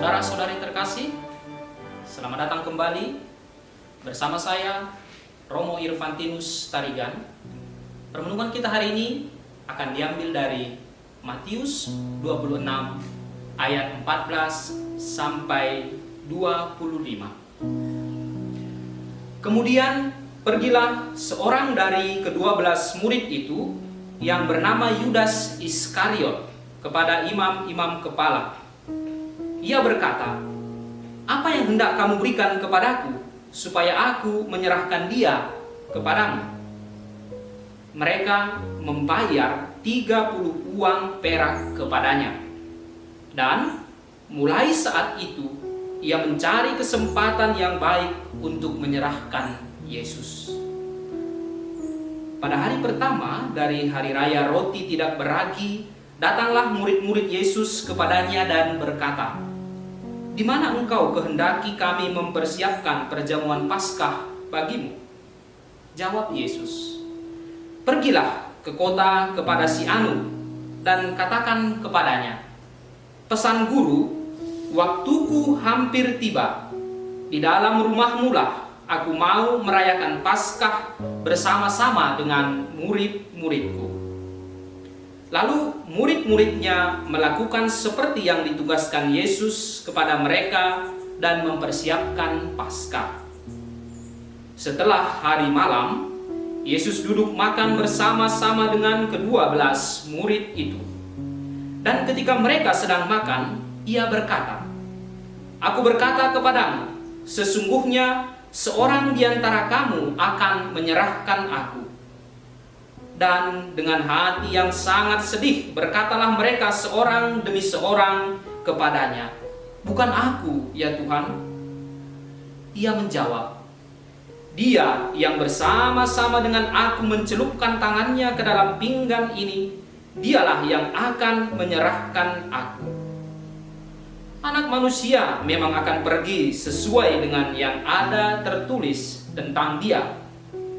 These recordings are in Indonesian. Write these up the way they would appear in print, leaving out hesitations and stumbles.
Saudara-saudari terkasih, selamat datang kembali bersama saya, Romo Irfantinus Tarigan. Permenungan kita hari ini akan diambil dari Matius 26 ayat 14 sampai 25. Kemudian pergilah seorang dari ke-12 murid itu yang bernama Yudas Iskariot kepada imam-imam kepala. Ia berkata, "Apa yang hendak kamu berikan kepadaku, supaya aku menyerahkan dia kepadamu?" Mereka membayar 30 uang perak kepadanya. Dan mulai saat itu, ia mencari kesempatan yang baik untuk menyerahkan Yesus. Pada hari pertama dari hari raya roti tidak beragi, datanglah murid-murid Yesus kepadanya dan berkata, "Di mana engkau kehendaki kami mempersiapkan perjamuan Paskah bagimu?" Jawab Yesus, "Pergilah ke kota kepada si Anu dan katakan kepadanya, pesan guru, waktuku hampir tiba. Di dalam rumahmu lah aku mau merayakan Paskah bersama-sama dengan murid-muridku." Lalu murid-muridnya melakukan seperti yang ditugaskan Yesus kepada mereka dan mempersiapkan Paskah. Setelah hari malam, Yesus duduk makan bersama-sama dengan ke-12 murid itu. Dan ketika mereka sedang makan, ia berkata, "Aku berkata kepadamu, sesungguhnya seorang di antara kamu akan menyerahkan aku." Dan dengan hati yang sangat sedih berkatalah mereka seorang demi seorang kepadanya, "Bukan aku, ya Tuhan." Ia menjawab, "Dia yang bersama-sama dengan aku mencelupkan tangannya ke dalam pinggan ini, dialah yang akan menyerahkan aku. Anak manusia memang akan pergi sesuai dengan yang ada tertulis tentang dia.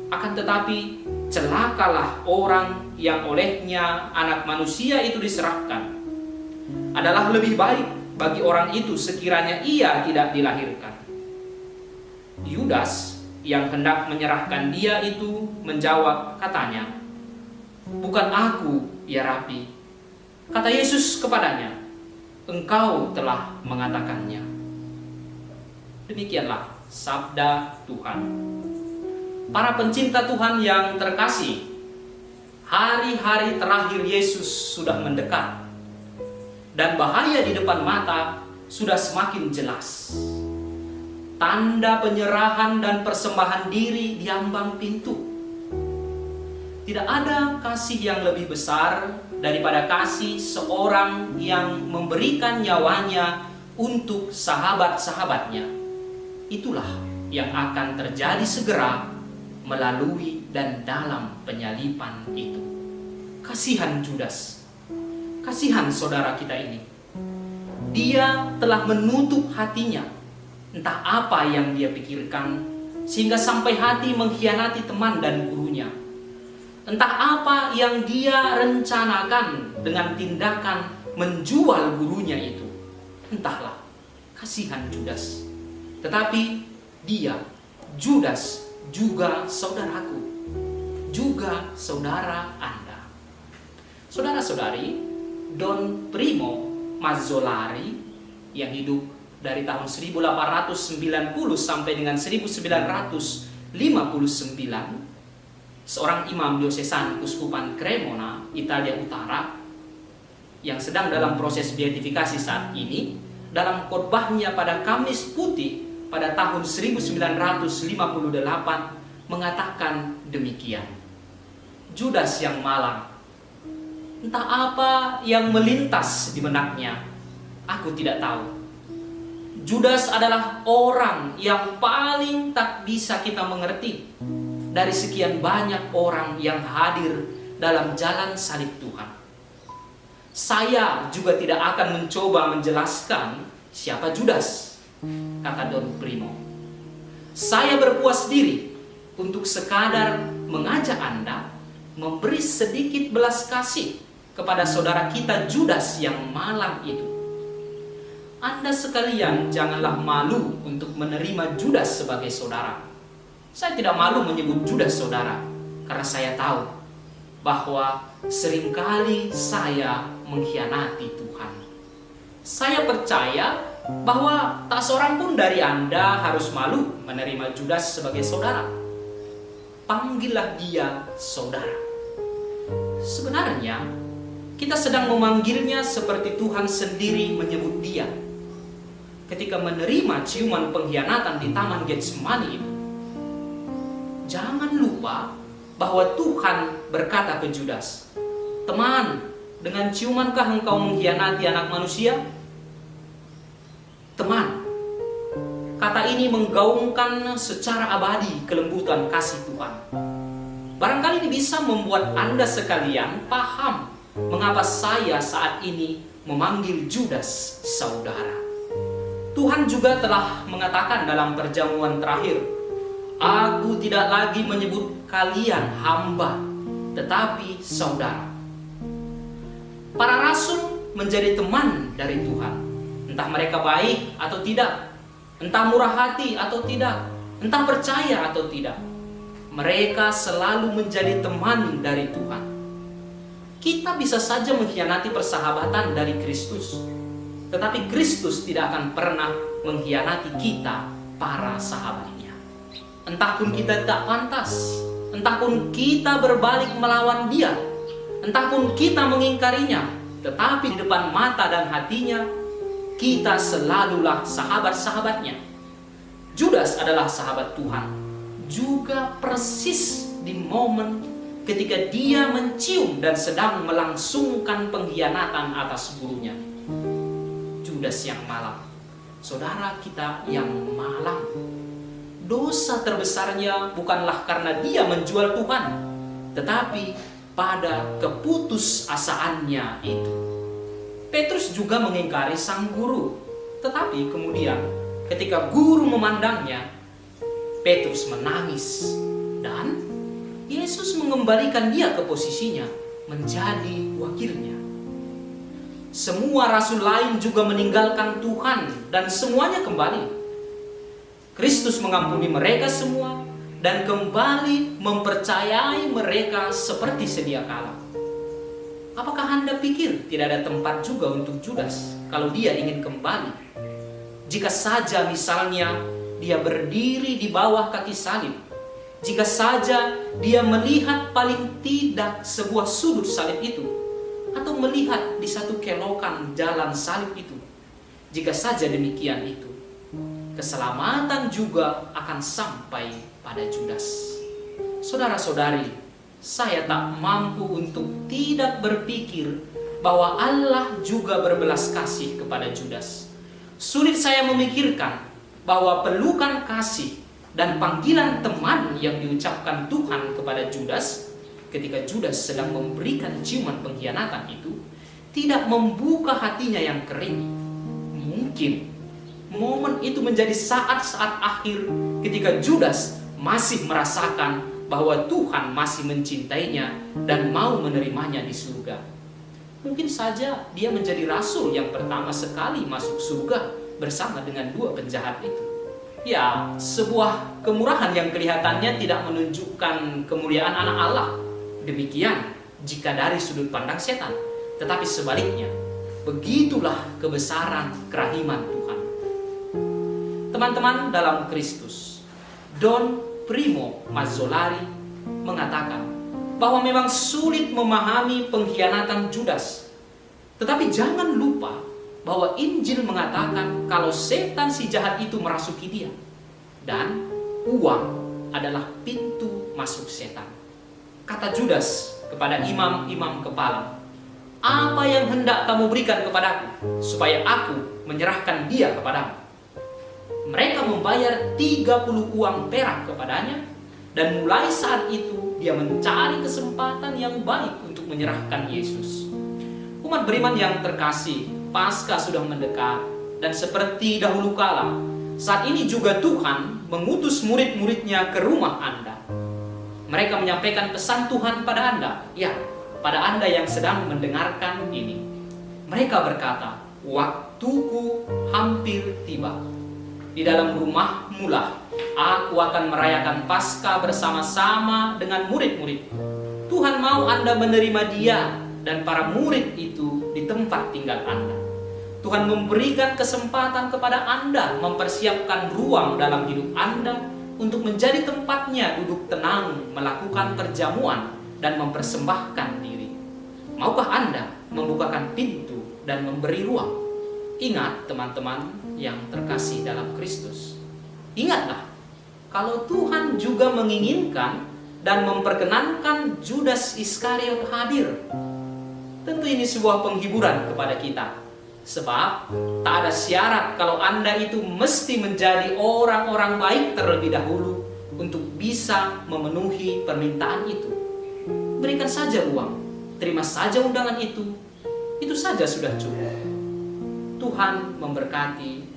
Akan tetapi celakalah orang yang olehnya anak manusia itu diserahkan. Adalah lebih baik bagi orang itu sekiranya ia tidak dilahirkan." Yudas yang hendak menyerahkan dia itu menjawab katanya, "Bukan aku, ya Rabi." Kata Yesus kepadanya, "Engkau telah mengatakannya." Demikianlah sabda Tuhan. Para pencinta Tuhan yang terkasih, hari-hari terakhir Yesus sudah mendekat, dan bahaya di depan mata sudah semakin jelas. Tanda penyerahan dan persembahan diri di ambang pintu. Tidak ada kasih yang lebih besar daripada kasih seorang yang memberikan nyawanya untuk sahabat-sahabatnya. Itulah yang akan terjadi segera melalui dan dalam penyalipan itu. Kasihan Judas, kasihan saudara kita ini. Dia telah menutup hatinya. Entah apa yang dia pikirkan, sehingga sampai hati mengkhianati teman dan gurunya. Entah apa yang dia rencanakan dengan tindakan menjual gurunya itu. Entahlah, kasihan Judas. Tetapi dia, Judas, juga saudaraku, juga saudara Anda. Saudara-saudari, Don Primo Mazzolari yang hidup dari tahun 1890 sampai dengan 1959, seorang imam diosesan Kuskupan Cremona, Italia Utara, yang sedang dalam proses beatifikasi saat ini, dalam khotbahnya pada Kamis Putih pada tahun 1958 mengatakan demikian. Judas yang malang, entah apa yang melintas di benaknya, aku tidak tahu. Judas adalah orang yang paling tak bisa kita mengerti dari sekian banyak orang yang hadir dalam jalan salib Tuhan. Saya juga tidak akan mencoba menjelaskan siapa Judas, kata Don Primo. Saya berpuas diri untuk sekadar mengajak Anda memberi sedikit belas kasih kepada saudara kita Judas yang malang itu. Anda sekalian janganlah malu untuk menerima Judas sebagai saudara. Saya tidak malu menyebut Judas saudara, karena saya tahu bahwa seringkali saya mengkhianati Tuhan. Saya percaya bahwa tak seorang pun dari Anda harus malu menerima Judas sebagai saudara. Panggillah dia saudara. Sebenarnya, kita sedang memanggilnya seperti Tuhan sendiri menyebut dia. Ketika menerima ciuman pengkhianatan di Taman Getsemani itu, jangan lupa bahwa Tuhan berkata ke Judas, "Teman, dengan ciumankah engkau mengkhianati anak manusia?" Teman, kata ini menggaungkan secara abadi kelembutan kasih Tuhan. Barangkali ini bisa membuat Anda sekalian paham mengapa saya saat ini memanggil Judas saudara. Tuhan juga telah mengatakan dalam perjamuan terakhir, "Aku tidak lagi menyebut kalian hamba, tetapi saudara." Para rasul menjadi teman dari Tuhan. Entah mereka baik atau tidak, entah murah hati atau tidak, entah percaya atau tidak, mereka selalu menjadi teman dari Tuhan. Kita bisa saja mengkhianati persahabatan dari Kristus, tetapi Kristus tidak akan pernah mengkhianati kita, para sahabatnya. Entah pun kita tak pantas, entah pun kita berbalik melawan dia, entah pun kita mengingkarinya, tetapi di depan mata dan hatinya, kita selalulah sahabat-sahabatnya. Judas adalah sahabat Tuhan, juga persis di momen ketika dia mencium dan sedang melangsungkan pengkhianatan atas gurunya. Judas yang malang, saudara kita yang malang. Dosa terbesarnya bukanlah karena dia menjual Tuhan, tetapi pada keputusasaannya itu. Petrus juga mengingkari sang guru, tetapi kemudian ketika guru memandangnya, Petrus menangis dan Yesus mengembalikan dia ke posisinya menjadi wakilnya. Semua rasul lain juga meninggalkan Tuhan dan semuanya kembali. Kristus mengampuni mereka semua dan kembali mempercayai mereka seperti sedia kala. Apakah Anda pikir tidak ada tempat juga untuk Judas kalau dia ingin kembali? Jika saja misalnya dia berdiri di bawah kaki salib, jika saja dia melihat paling tidak sebuah sudut salib itu, atau melihat di satu kelokan jalan salib itu, jika saja demikian itu, keselamatan juga akan sampai pada Judas. Saudara-saudari, saya tak mampu untuk tidak berpikir bahwa Allah juga berbelas kasih kepada Judas. Sulit saya memikirkan bahwa pelukan kasih dan panggilan teman yang diucapkan Tuhan kepada Judas ketika Judas sedang memberikan ciuman pengkhianatan itu tidak membuka hatinya yang kering. Mungkin momen itu menjadi saat-saat akhir ketika Judas masih merasakan bahwa Tuhan masih mencintainya dan mau menerimanya di surga. Mungkin saja dia menjadi rasul yang pertama sekali masuk surga bersama dengan dua penjahat itu. Ya, sebuah kemurahan yang kelihatannya tidak menunjukkan kemuliaan anak Allah. Demikian jika dari sudut pandang setan. Tetapi sebaliknya, begitulah kebesaran kerahiman Tuhan. Teman-teman dalam Kristus, Don Primo Mazzolari mengatakan bahwa memang sulit memahami pengkhianatan Judas. Tetapi jangan lupa bahwa Injil mengatakan kalau setan si jahat itu merasuki dia. Dan uang adalah pintu masuk setan. Kata Judas kepada imam-imam kepala, "Apa yang hendak kamu berikan kepadaku supaya aku menyerahkan dia kepadamu?" Mereka membayar 30 uang perak kepadanya, dan mulai saat itu dia mencari kesempatan yang baik untuk menyerahkan Yesus. Umat beriman yang terkasih, Paskah sudah mendekat, dan seperti dahulu kala, saat ini juga Tuhan mengutus murid-muridnya ke rumah Anda. Mereka menyampaikan pesan Tuhan pada Anda, ya, pada Anda yang sedang mendengarkan ini. Mereka berkata, "Waktu waktuku hampir tiba. Di dalam rumahmu lah aku akan merayakan Paskah bersama-sama dengan murid-murid. Tuhan mau Anda menerima Dia dan para murid itu di tempat tinggal Anda. Tuhan memberikan kesempatan kepada Anda mempersiapkan ruang dalam hidup Anda untuk menjadi tempatnya duduk tenang, melakukan perjamuan dan mempersembahkan diri. Maukah Anda membukakan pintu dan memberi ruang? Ingat teman-teman yang terkasih dalam Kristus. Ingatlah, kalau Tuhan juga menginginkan dan memperkenankan Judas Iskariot hadir. Tentu ini sebuah penghiburan kepada kita. Sebab tak ada syarat kalau Anda itu mesti menjadi orang-orang baik terlebih dahulu untuk bisa memenuhi permintaan itu. Berikan saja ruang, terima saja undangan itu saja sudah cukup. Tuhan memberkati